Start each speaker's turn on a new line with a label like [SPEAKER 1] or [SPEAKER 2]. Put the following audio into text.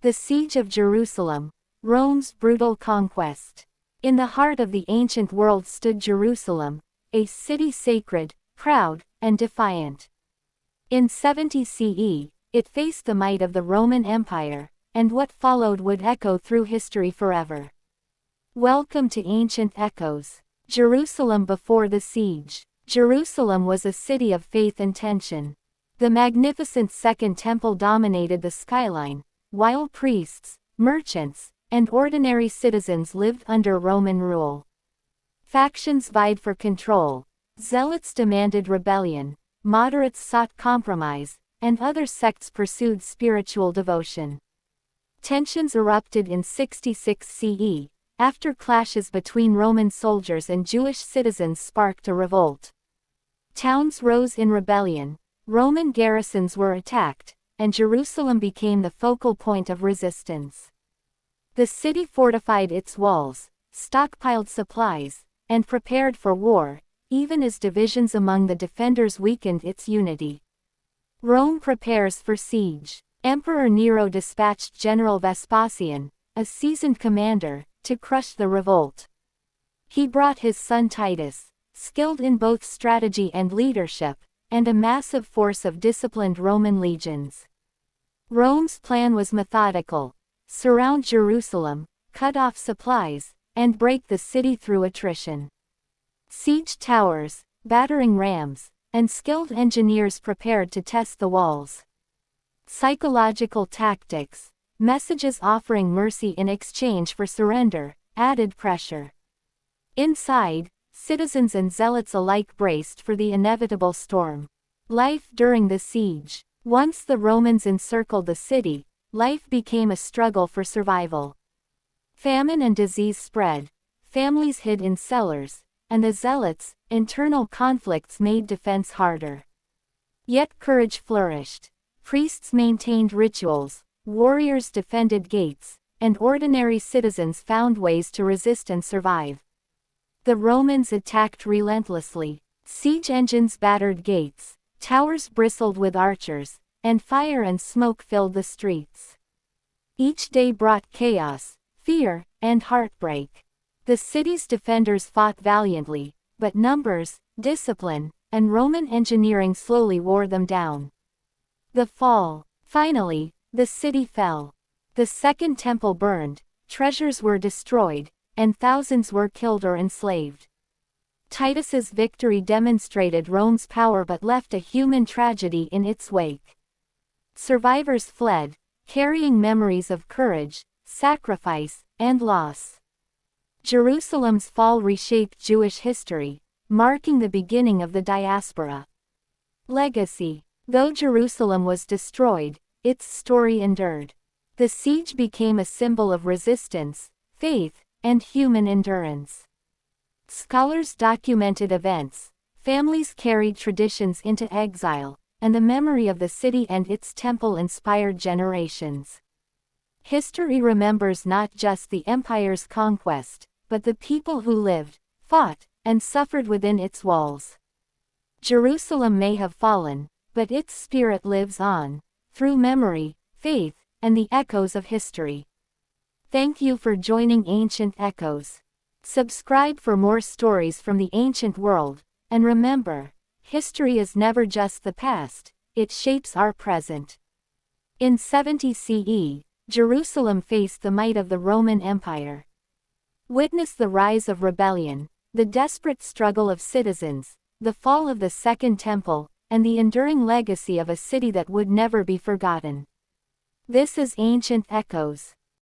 [SPEAKER 1] The Siege of Jerusalem, Rome's brutal conquest. In the heart of the ancient world stood Jerusalem, a city sacred, proud, and defiant. In 70 CE, it faced the might of the Roman Empire, and what followed would echo through history forever. Welcome to Ancient Echoes. Jerusalem before the siege. Jerusalem was a city of faith and tension. The magnificent Second Temple dominated the skyline, while priests, merchants, and ordinary citizens lived under Roman rule. Factions vied for control. Zealots demanded rebellion, moderates sought compromise, and other sects pursued spiritual devotion. Tensions erupted in 66 CE, after clashes between Roman soldiers and Jewish citizens sparked a revolt. Towns rose in rebellion, Roman garrisons were attacked, and Jerusalem became the focal point of resistance. The city fortified its walls, stockpiled supplies, and prepared for war, even as divisions among the defenders weakened its unity. Rome prepares for siege. Emperor Nero dispatched General Vespasian, a seasoned commander, to crush the revolt. He brought his son Titus, skilled in both strategy and leadership, and a massive force of disciplined Roman legions. Rome's plan was methodical: surround Jerusalem, cut off supplies, and break the city through attrition. Siege towers, battering rams, and skilled engineers prepared to test the walls. Psychological tactics, messages offering mercy in exchange for surrender, added pressure. Inside, citizens and zealots alike braced for the inevitable storm. Life during the siege. Once the Romans encircled the city, life became a struggle for survival. Famine and disease spread, families hid in cellars, and the zealots' internal conflicts made defense harder. Yet courage flourished. Priests maintained rituals, warriors defended gates, and ordinary citizens found ways to resist and survive. The Romans attacked relentlessly. Siege engines battered gates, towers bristled with archers, and fire and smoke filled the streets. Each day brought chaos, fear, and heartbreak. The city's defenders fought valiantly, but numbers, discipline, and Roman engineering slowly wore them down. The fall. Finally, the city fell. The Second Temple burned, treasures were destroyed, and thousands were killed or enslaved. Titus's victory demonstrated Rome's power but left a human tragedy in its wake. Survivors fled, carrying memories of courage, sacrifice, and loss. Jerusalem's fall reshaped Jewish history, marking the beginning of the diaspora. Legacy. Though Jerusalem was destroyed, its story endured. The siege became a symbol of resistance, faith, and human endurance. Scholars documented events, families carried traditions into exile, and the memory of the city and its temple inspired generations. History remembers not just the empire's conquest, but the people who lived, fought, and suffered within its walls. Jerusalem may have fallen, but its spirit lives on, through memory, faith, and the echoes of history. Thank you for joining Ancient Echoes. Subscribe for more stories from the ancient world, and remember, history is never just the past, it shapes our present. In 70 CE, Jerusalem faced the might of the Roman Empire. Witness the rise of rebellion, the desperate struggle of citizens, the fall of the Second Temple, and the enduring legacy of a city that would never be forgotten. This is Ancient Echoes.